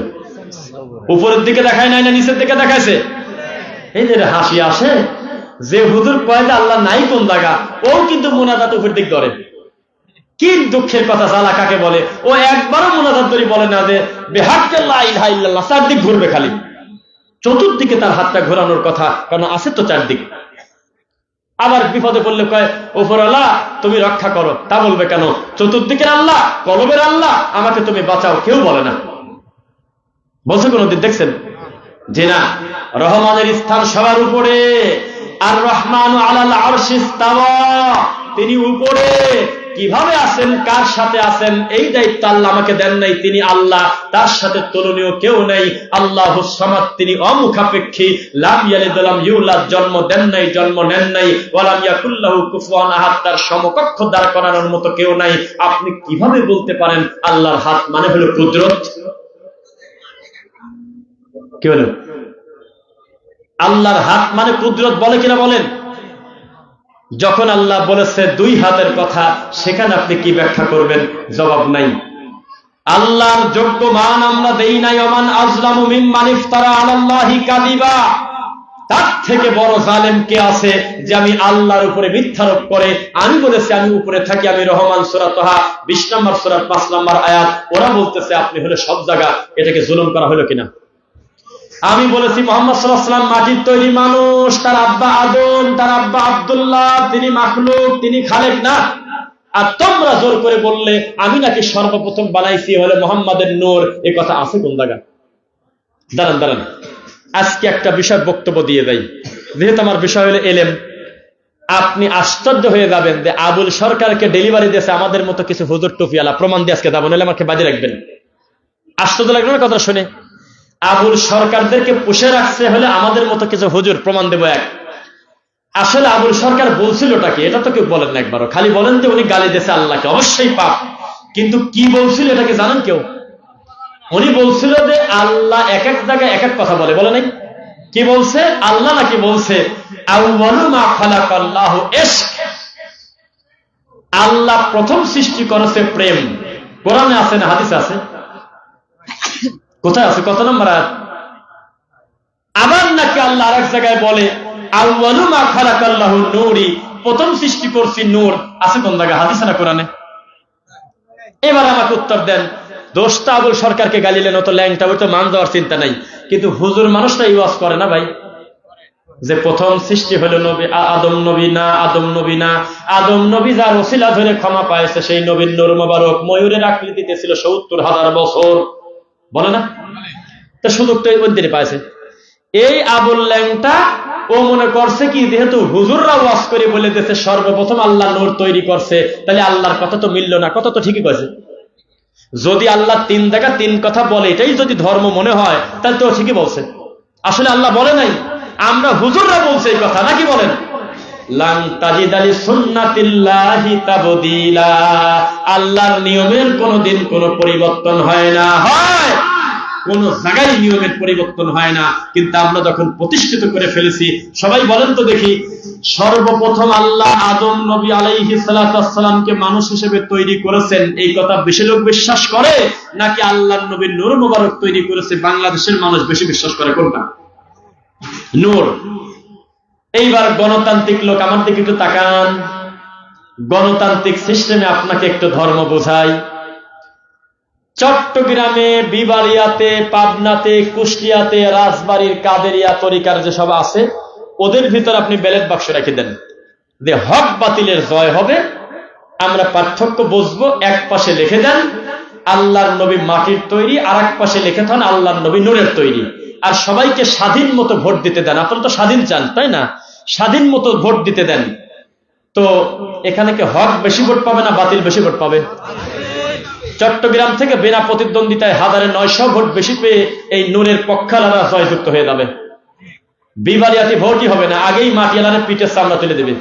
উপরের দিকে দেখায় নাই না নিচের দিকে দেখাইছে? এই যে হাসি আসে যে হুজুর কয় যে আল্লাহ নাই কোন জায়গা, ও কিন্তু মোনাজাত উপর দিক ধরে। কি দুঃখের কথা, জালা কাকে বলে? ও একবারও মোনাজাত ধরে বলে না যে বেহাক্কে লা ইলাহা ইল্লাল্লাহ, চারদিক ঘুরবে খালি। চতুর্দিকে তার হাতটা ঘোরানোর কথা, কারণ আছে তো চারদিক। আবার বিপদে পড়লে কয় ওপরওয়ালা তুমি রক্ষা করো, তা বলবে কেন? চতুর্দিকের আল্লাহ, কলবের আল্লাহ, আমাকে তুমি বাঁচাও, কেউ বলে না। বলছে কোনদিন দেখছেন? যে না, রহমানের স্থান সবার উপরে। আর রহমানু আলাল আরশি ইস্তাওয়া, তিনি উপরে। কিভাবে আছেন, কার সাথে আছেন, এই দায়িত্ব আল্লাহ আমাকে দেন নাই। তিনি আল্লাহ, তার সাথে তুলনীয় কেউ নেই। আল্লাহুস সামাদ, তিনি অমুখাপেক্ষী। লাম ইয়ালিদ ওয়ালাম ইউলাদ, জন্ম দেন নাই, জন্ম নেন নাই। ওয়ালাম ইয়াকুল্লাহু কুফুয়ান আহাদ, তার সমকক্ষ দাঁড় করানোর মতো কেউ নাই। আপনি কিভাবে বলতে পারেন আল্লাহর হাত মানে হলো কুদরত? কি হলো? আল্লাহর হাত মানে কুদরত বলে কিনা বলেন? যখন আল্লাহ বলেছে 2 হাতের কথা, সেখানে আপনি কি ব্যাখ্যা করবেন? জবাব নাই। আল্লাহর যোগ্য মান আমরা দেই নাই। ওমান আযলামু মিম্মান ইফতারা আলাল্লাহি কাযিবা, তার থেকে বড় জালেম কে আছে যে আমি আল্লাহর উপরে মিথ্যারোপ করে? আমি বলেছি আমি উপরে থাকি, আমি রহমান, সূরা তাহা 20 নম্বর সূরার 5 নম্বর আয়াত। ওরা বলতেছে আপনি হলো সব জায়গা। এটাকে জুলুম করা হলো কিনা? আমি বলেছি মুহাম্মদ সাল্লাল্লাহু আলাইহি ওয়াসাল্লাম মাটির তৈরি মানুষ, তার আব্বা আদম, তার আব্বা আব্দুল্লাহ, তিনি মাখলুক, তিনি খালেক না। আর তোমরা জোর করে বললে আমি নাকি সর্বপ্রথম বানাইছি হলে মুহাম্মাদের নূর। এই কথা আছে কোন জায়গা? দাঁড়ান দাঁড়ান, আজকে একটা বিষয় বক্তব্য দিয়ে দেই, যেহেতু আমার বিষয় হলো এলেম। আপনি আশ্চর্য হয়ে যাবেন যে আবুল সরকারকে ডেলিভারি দিয়েছে আমাদের মতো কিছু হুজুর টুপিওয়ালা। প্রমাণ দিয়ে আজকে যাবো, নাহলে আমাকে বাজে রাখবেন। আশ্চর্য লাগবে না কথা শুনে? আবুল সরকারদেরকে পুষে রাখছে হলে আমাদের মতো কিছু হুজুর। প্রমাণ দেব এক। আসলে আবুল সরকার বলছিলটা কি, এটা তো কেউ বলেন না একবারও। খালি বলেন যে উনি গালি দিয়েছে আল্লাহকে, অবশ্যই পাপ। কিন্তু কি বলছিল এটাকে জানেন কেউ? উনি বলছিল যে আল্লাহ এক এক জায়গায় এক এক কথা বলে। বলে নাই? কি বলছে? আল্লাহ নাকি বলছে আউয়ালু মা খালাকাল্লাহু ইশক, আল্লাহ প্রথম সৃষ্টি করেছে প্রেম। কোরআনে আছে না হাদিসে আছে? কোথায় আছে? কত নম্বর আয়াত? আবার নাকি আল্লাহ আরেক জায়গায় বলে আউয়ালু মা খালাকাল্লাহু নূরি, প্রথম সৃষ্টি করছি নূর। আছে কোন জায়গায়? হাদিসে না কোরআনে? এবার আমাকে উত্তর দেন। দোষটা আবুল সরকারকে গালিলেন, ও তো ল্যাংটা, ওই তো মান দেওয়ার চিন্তা নাই। কিন্তু হুজুর মানুষটা ইওয়াজ করে না ভাই, যে প্রথম সৃষ্টি হলো নবী আদম নবী না, আদম নবী না। আদম নবী যার ওসিলা ধরে ক্ষমা পাইছে সেই নবীর নূর মোবারক ময়ূরের আকৃতিতে ছিল ৭০,০০০ বছর। বলে না? তো সুযোগ তো ওই দিনে পাইছে। এই আবুল ল্যাংটা ও মনে করছে কি, যেহেতু হুজুররা ওয়াজ করে বলে দিয়েছে সর্বপ্রথম আল্লাহ নূর তৈরি করছে, তাহলে আল্লাহর কথা তো মিলল না। কথা তো ঠিকই কয়েছে। যদি আল্লাহ 3 জায়গা 3 কথা বলে, এটাই যদি ধর্ম মনে হয়, তাহলে তো ঠিকই বলছে। আসলে আল্লাহ বলে নাই, আমরা হুজুররা বলছে এই কথা, নাকি বলেন? লান তাজিদা লিসুন্নাতিল্লাহি তাবদীলা, আল্লাহর নিয়মের কোনদিন কোনো পরিবর্তন হয় না, হয় কোন জায়গায় নিয়মের পরিবর্তন হয় না। কিন্তু আমরা যখন প্রতিষ্ঠিত করে ফেলেছি, সবাই বলেন তো দেখি, সর্বপ্রথম আল্লাহ আদম নবী আলাইহিস সালাতু ওয়াস সালামকে মানুষ হিসেবে তৈরি করেছেন, এই কথা বেশি লোক বিশ্বাস করে, নাকি আল্লাহর নবীর নূর মোবারক তৈরি করেছে বাংলাদেশের মানুষ বেশি বিশ্বাস করে? কোনটা? নূর। এইবার গণতান্ত্রিক লোক, আমার দিকে একটু তাকান। গণতান্ত্রিক সিস্টেমে আপনাকে একটু ধর্ম বোঝাই। চট্টগ্রামে, বিবাড়িয়াতে, পাবনাতে, কুষ্টিয়াতে, রাজবাড়ির কাদেরিয়া তরিকার যেসব আছে, ওদের ভিতর আপনি ব্যালট বাক্স রেখে দেন যে হক বাতিলের জয় হবে, আমরা পার্থক্য বুঝবো। এক পাশে লিখে দেন আল্লাহর নবী মাটির তৈরি, আর এক পাশে লিখে দেন আল্লাহর নবী নূরের তৈরি। আর সবাইকে স্বাধীন মতো ভোট দিতে দেন। আপনারা তো স্বাধীন চান, তাই না? স্বাধীন মতো ভোট দিতে দেন। তো এখানে কি হক বেশি ভোট পাবে না বাতিল বেশি ভোট পাবে? চট্টগ্রাম থেকে বিনা প্রতিদ্বন্দ্বিতায় 1900 ভোট বেশি পেয়ে এই নূরের পক্ষালারা জয়যুক্ত হয়ে যাবে। বিবারিয়াতে ভোটই হবে না, আগেই মাটিয়ালারে পিঠের চামড়া তুলে দেবে।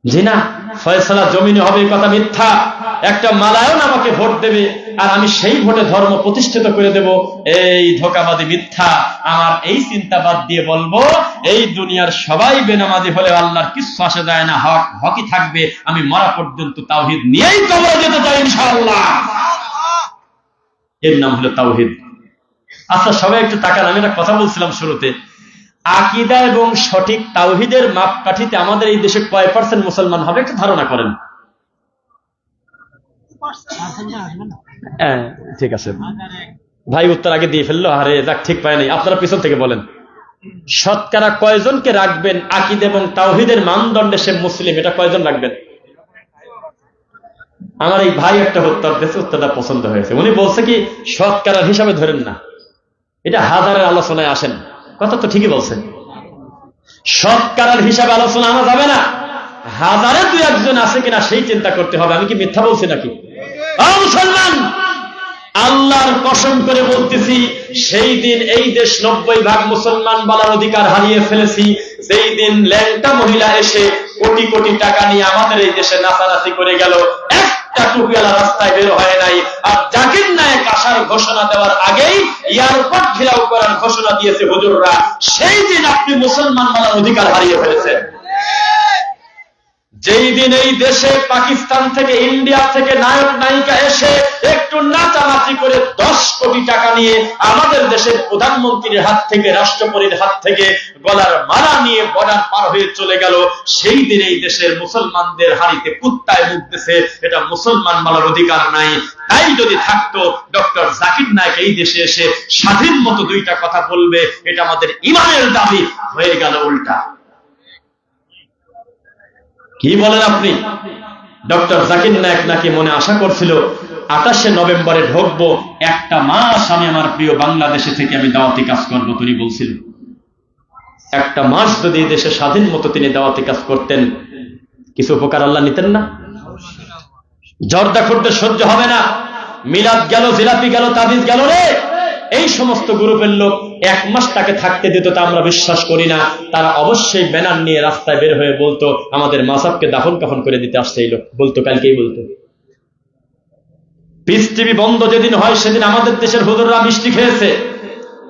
জি না, ফয়সালা জমিনে হবে, এই কথা মিথ্যা। একটা মালায়ন আমাকে ভোট দেবে আর আমি সেই ভোটে ধর্ম প্রতিষ্ঠিত করে দেব, এই ধোঁকাবাদী মিথ্যা। আমার এই চিন্তাবাদ দিয়ে বলবো, এই দুনিয়ার সবাই বেনামাজি হলে আল্লাহর কিছু আসে যায় না, হক হকই থাকবে। আমি মরা পর্যন্ত তাওহীদ নিয়েই কবরে যেতে চাই ইনশাআল্লাহ। এর নাম হলো তাওহীদ। আচ্ছা, সবাই একটু তাকান। আমি একটা কথা বলছিলাম শুরুতে, আকীদা এবং সঠিক তাওহীদের মাপকাঠিতে আমাদের এই দেশে কয় % মুসলমান হবে একটু ধারণা করেন? ঠিক আছে ভাই, উত্তর আগে দিয়ে ফেললো। আরে যাক, ঠিক পায় নাই। আপনারা পিছন থেকে বলেন, শতকরা কয়জনকে রাখবেন আকীদা এবং তাওহীদের মানদণ্ডে সে মুসলিম? এটা কয়জন রাখবেন? আমার এই ভাই একটা উত্তর দিয়েছে, উত্তরটা পছন্দ হয়েছে। উনি বলছে কি, শতকরার হিসাবে ধরেন না, এটা হাজারের আলোচনায় আসেন। কথা তো ঠিকই বলছেন, শতকরার হিসাবে আলোচনা আনা যাবে না, হাজারে 2-1 জন আছে কিনা সেই চিন্তা করতে হবে। আমি কি মিথ্যা বলছি নাকি? মুসলমান, আল্লাহর কসম করে বলতেছি, সেই দিন এই দেশ 90% মুসলমান বলার অধিকার হারিয়ে ফেলেছি। যেই দিন ল্যাংটা মহিলা এসে কোটি কোটি টাকা নিয়ে আমাদের এই দেশে নাচানাচি করে গেল, একটা টুপিওয়ালা রাস্তায় বের হয় নাই। আর জাকির নায়েক আসার ঘোষণা দেওয়ার আগেই এয়ারপোর্ট ঘেরাও করার ঘোষণা দিয়েছে হুজুররা। সেই দিন আপনি মুসলমান বলার অধিকার হারিয়ে ফেলেছেন। যেই দিন এই দেশে পাকিস্তান থেকে, ইন্ডিয়া থেকে নায়ক নায়িকা এসে একটু নাচানাচি করে 10 কোটি টাকা নিয়ে আমাদের দেশের প্রধানমন্ত্রীর হাত থেকে, রাষ্ট্রপতির হাত থেকে গলার মালা নিয়ে বর্ডার পার হয়ে চলে গেল, সেই দিন এই দেশের মুসলমানদের হাড়িতে কুত্তায় মুখতেছে। এটা মুসলমান বলার অধিকার নাই। তাই যদি থাকতো, ডক্টর জাকির নায়েক এই দেশে এসে স্বাধীন মতো 2টা কথা বলবে, এটা আমাদের ইমানের দাবি। হয়ে গেল উল্টা। কি বলেন আপনি? ডক্টর জাকির নায়েক নাকি মনে আশা করছিল 28শে নভেম্বরে ঢুকবো, 1টা মাস আমি আমার প্রিয় বাংলাদেশে থেকে আমি দাওয়াতি কাজ করবো। তিনি বলছিলেন 1টা মাস যদি দেশে স্বাধীন মতো তিনি দাওয়াতি কাজ করতেন, কিছু উপকার আল্লাহ নিতেন না? জর্দা করতে সহ্য হবে না, মিলাদ গেল, জিলাপি গেল, তাবিজ গেল রে, এই সমস্ত গ্রুপের লোক 1 মাস তাকে থাকতে দিত, তা আমরা বিশ্বাস করি না। তারা অবশ্যই ব্যানার নিয়ে রাস্তায় বের হয়ে বলতো, আমাদের মাসাবকে দাফন কাফন করে দিতে আসছে এই লোক, বলতো, কালকেই বলতো। পিস টিভি বন্ধ যেদিন হয়, সেদিন আমাদের দেশের হুজুররা মিষ্টি খেয়েছে।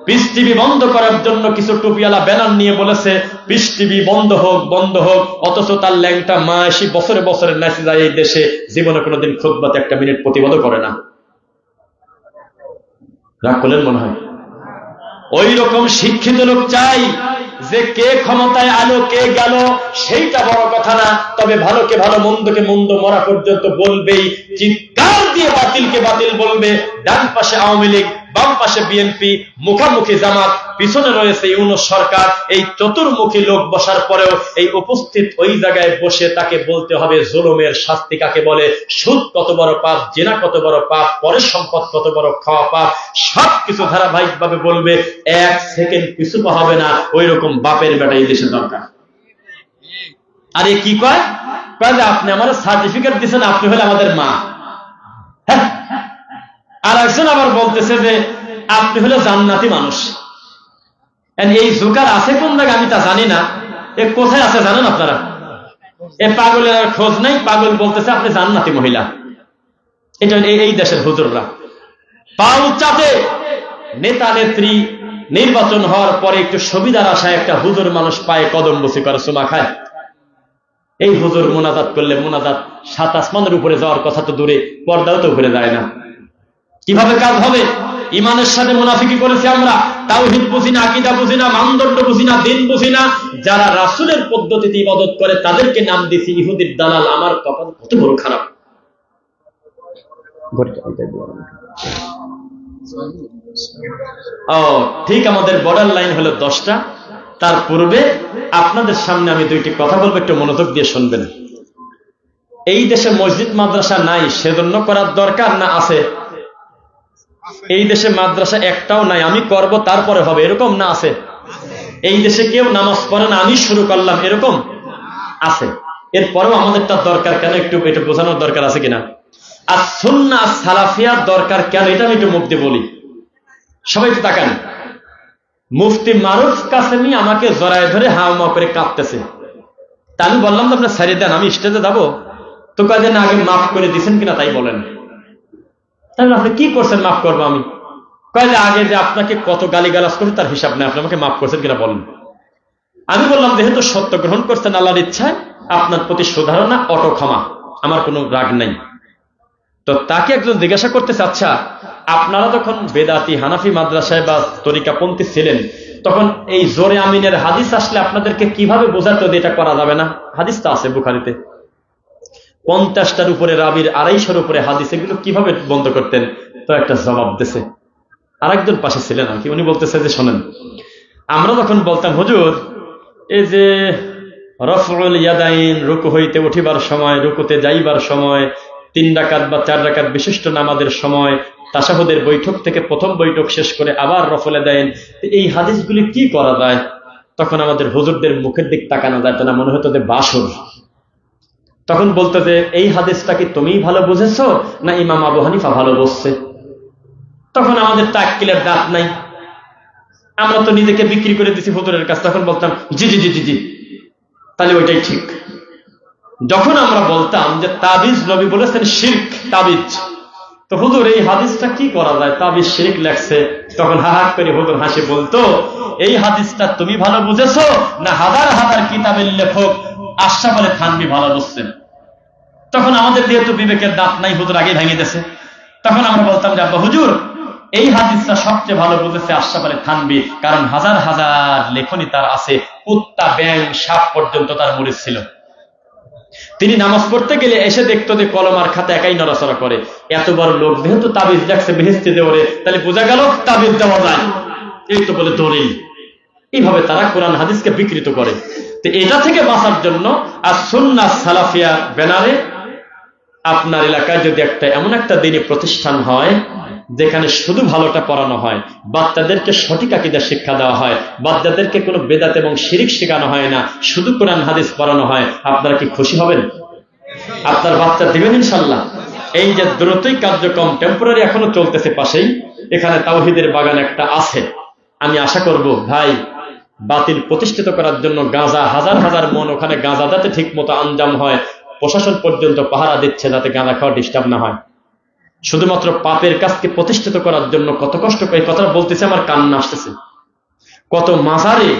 পিস টিভি বন্ধ করার জন্য কিছু টুপিওয়ালা ব্যানার নিয়ে বলেছে পিস টিভি বন্ধ হোক, বন্ধ হোক। অথচ তার ল্যাংটা মা এসে বছরে বছরে নাচে যায় এই দেশে, জীবনে কোনোদিন খুতবাতে 1 মিনিট প্রতিবাদও করে না। রাগ করলেন মনে হয়? ওই রকম শিক্ষিত লোক চাই, যে কে ক্ষমতায় আলো কে গেল সেইটা বড় কথা না, তবে ভালোকে ভালো, মন্দকে মন্দ, মরা পর্যন্ত বলবেই, চিৎকার দিয়ে বাতিলকে বাতিল বলবে। ডান পাশে আওয়ামী লীগ, বাম পাশে বিএনপি, মুখামুখি জামাত, পিছনে রয়েছে ইউনূস সরকার। এই চতুর্মুখী লোক বসার পরেও এই উপস্থিত ওই জায়গায় বসে তাকে বলতে হবে জুলুমের শাস্তি কাকে বলে, সুদ কত বড় পাপ, জিনা কত বড় পাপ, পরের সম্পদ কত বড় খাওয়া পাপ, সবকিছু ধারাবাহিক ভাবে বলবে। 1 সেকেন্ড পিছু হবে না। ওই রকম বাপের বেটা এই দেশে দরকার। আরে কি কয়, যে আপনি আমার সার্টিফিকেট দিচ্ছেন, আপনি হলে আমাদের মা। হ্যাঁ, আর একজন আবার বলতেছে যে আপনি হলে জান্নাতি মানুষ। এই জোকার আছে কোন জায়গায় আমি তা জানি না, এ কোথায় আছে জানেন আপনারা? এ পাগলের আর খোঁজ নাই, পাগল বলতেছে আপনি জান্নাতি মহিলা। এটা এই দেশের হুজুররা পাউ চাটে। নেতা নেত্রী নির্বাচন হওয়ার পরে একটু সুবিধার আশায় একটা হুজুর মানুষ পায়ে কদম বসি করে চুমা খায়। এই হুজুর মোনাজাত করলে মোনাজাত 7 আসমানের উপরে যাওয়ার কথা তো দূরে, পর্দাও তো উপরে যায় না। কিভাবে কাজ হবে? ইমানের সাথে মুনাফিকি করেছি আমরা, তাওহীদ বুঝি না, আকীদা বুঝি না, মানদণ্ড বুঝি না, দ্বীন বুঝি না। যারা রাসূলের পদ্ধতিতে ইবাদত করে তাদেরকে নাম দিছি ইহুদির দালাল। আমার কপাল কত বড় খারাপ। ঠিক আমাদের বর্ডার লাইন হলো 10টা। তার পূর্বে আপনাদের সামনে আমি 2টি কথা বলবো, একটু মনোযোগ দিয়ে শুনবেন। এই দেশে মসজিদ মাদ্রাসা নাই, সেজন্য করার দরকার না আছে? এই দেশে মাদ্রাসা একটাও নাই, আমি করব তারপরে হবে, এরকম না আছে? এই দেশে কেউ নামাজ পড়ে না, আমি শুরু করলাম, এরকম আছে? এরপরেও আমাদেরটা দরকার কেন? একটু এটা বোঝানোর দরকার আছে কিনা? আর সুন্নাহ সালাফিয়ার দরকার কেন, এটা আমি একটু মুখ দিয়ে বলি। সবাই একটু তাকান। মুফতি মারুফ কাসেমি আমাকে জড়ায় ধরে হাওয়া করে কাঁপতেছে। তা আমি বললাম তো আপনার ছাড়িয়ে দেন, আমি স্টেজে যাবো। তো কয়েকদিন আগে মাফ করে দিচ্ছেন কিনা তাই বলেন। তাহলে আপনি কি করছেন মাফ করবো আমি? কয়েকদিন আগে যে আপনাকে কত গালিগালাজ করে তার হিসাব নেই, আপনি আমাকে মাফ করছেন কিনা বলেন। আমি বললাম যেহেতু সত্য গ্রহণ করছেন আল্লাহর ইচ্ছায়, আপনার প্রতি সুধারণা, অটো ক্ষমা, আমার কোনো রাগ নাই। তো তাকে একজন জিজ্ঞাসা করতেছে, আচ্ছা আপনারা যখন বেদাতি হানাফি মাদ্রাসায় বা তরিকাপন্থী ছিলেন, তখন এই জোরে আমিনের হাদিস আসলে আপনাদেরকে কিভাবে বোঝাতো যে এটা করা যাবে না? হাদিস তো আছে বুখারীতে, 50টার উপরে রাবির, 250-এর উপরে হাদিস, এগুলো কিভাবে বন্ধ করতেন? তো একটা জবাব দিছে। আরেকজন পাশে ছিলেন আর কি, উনি বলতেছে যে শোনেন, আমরা যখন বলতাম হুজুর এই যে রফউল ইয়াদাইন, রুকু হইতে উঠিবার সময়, রুকুতে যাইবার সময়, 3 রাকাত বা 4 রাকাত বিশিষ্ট নামাজের সময়, তাশাহুদের বৈঠক থেকে প্রথম বৈঠক শেষ করে আবার রফুল ইয়াদাইন, এই হাদিসগুলি কি করা যায়? তখন আমাদের হুজুরদের মুখের দিক তাকানো যায় না, মনে হতো যে বাসর। তখন বলতো যে এই হাদিসটা কি তুমি ভালো বুঝেছো না ইমাম আবু হানিফা ভালো বুঝছে? তখন আমাদের তাক্কিলের দাঁত নাই, আমরা তো নিজেকে বিক্রি করে দিছি হুজুরের কাছে। তখন বলতাম জি জি জি জি জি, তাহলে ওইটাই ঠিক। যখন আমরা বলতাম যে তাবিজ নবী বলেছেন শিরক, তাবিজ, তো হুজুর এই হাদিসটা কি করা যায়, তাবিজ শিরক লেখছে, তখন হাহাক করে হুজুর হাসি বলতো এই হাদিসটা তুমি ভালো বুঝেছো না হাজার হাজার কিতাবের লেখক আশরাফ আলী থানভী ভালো বুঝছেন? তখন আমাদের যেহেতু বিবেকের দাঁত নাই, হুজুর আগে ভেঙে দিয়েছে, তখন আমরা বলতাম যে আব্বা হুজুর এই হাদিসটা সবচেয়ে ভালো বুঝেছে আশরাফ আলী থানভী, কারণ হাজার হাজার লেখনী তার আছে, কুত্তা ব্যাং সাপ পর্যন্ত তার মুরিদ ছিল। তিনি নামাজ পড়তে গেলে এসে দেখতো যে কলম আর খাতা একাই নড়াচড়া করে। এত বড় লোক যেহেতু তাবিজ দেখছে বেহেশতে দেওয়ারে, তাহলে বোঝা গেল তাবিজ দেওয়া যায়, এই তো বলে দৌড়েই। এইভাবে তারা কোরআন হাদিসকে বিকৃত করে। তো এটা থেকে বাঁচার জন্য আর সুন্নাহ সালাফিয়া ব্যানারে আপনার এলাকায় যদি এমন একটা দিনে প্রতিষ্ঠান হয় যেখানে শুধু ভালোটা পড়ানো হয়, বাচ্চাদেরকে সঠিক আকীদা শিক্ষা দেওয়া হয়, বাচ্চাদেরকে কোনো বেদাত এবং শিরিক শেখানো হয় না, শুধু কোরআন হাদিস পড়ানো হয়, আপনারা কি খুশি হবেন? আপনার বাচ্চা দিবেন ইনশাল্লাহ? এই যে দ্রুতই কার্যক্রম টেম্পোরারি এখনো চলতেছে, পাশেই এখানে তাওহীদের বাগান একটা আছে। আমি আশা করব ভাই, বাতিল প্রতিষ্ঠিত করার জন্য গাঁজা, হাজার হাজার মন ওখানে গাঁজা যাতে ঠিক মতো আঞ্জাম হয়, প্রশাসন পর্যন্ত পাহারা দিচ্ছে যাতে গাঁজা খাওয়া ডিস্টার্ব না হয়। শুধুমাত্র পাপের কাজকে প্রতিষ্ঠিত করার জন্য কত কষ্ট, এই কথাটা বলতেছে আমার কান্না আসতেছে। কত মাজারে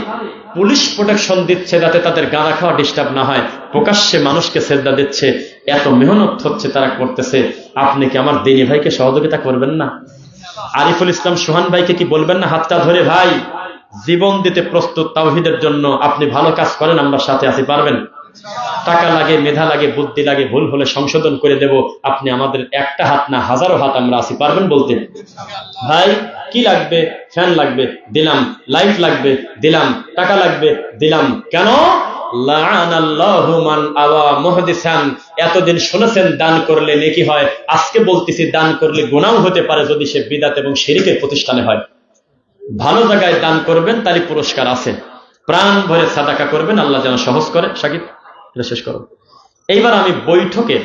পুলিশ প্রোটেকশন দিচ্ছে যাতে তাদের গাঁজা খাওয়া ডিস্টার্ব না হয়, প্রকাশ্যে মানুষকে সেজদা দিচ্ছে, এত মেহনত হচ্ছে তারা করতেছে। আপনি কি আমার দিনী ভাইকে সহযোগিতা করবেন না? আরিফুল ইসলাম সোহান ভাইকে কি বলবেন না হাতটা ধরে, ভাই জীবন দিতে প্রস্তুত তাওহীদের জন্য, আপনি ভালো কাজ করেন, আমরা সাথে আছি, পারবেন? টাকা লাগে, মেধা লাগে, বুদ্ধি লাগে, ভুল হলে সংশোধন করে দেব, আপনি আমাদের একটা হাত না হাজারো হাত আমরা আছি, পারবেন বলতে? ভাই কি লাগবে? ফ্যান লাগবে, দিলাম। লাইট লাগবে, দিলাম। টাকা লাগবে, দিলাম। কেন? লাআনাল্লাহু মান আওয়া মুহদিসান। এতদিন শুনেছেন দান করলে নেকি হয়, আজকে বলতেছি দান করলে গুনাহ হতে পারে যদি সে বিদআত এবং শিরকের প্রতিষ্ঠানে হয়। ভালো জায়গায় দান করবেন, তারই পুরস্কার আছে। প্রাণ ভরে সাদাকা করবেন, আল্লাহ যেন সহজ করে। শাকিব, এটা শেষ করো। এইবার আমি বৈঠকে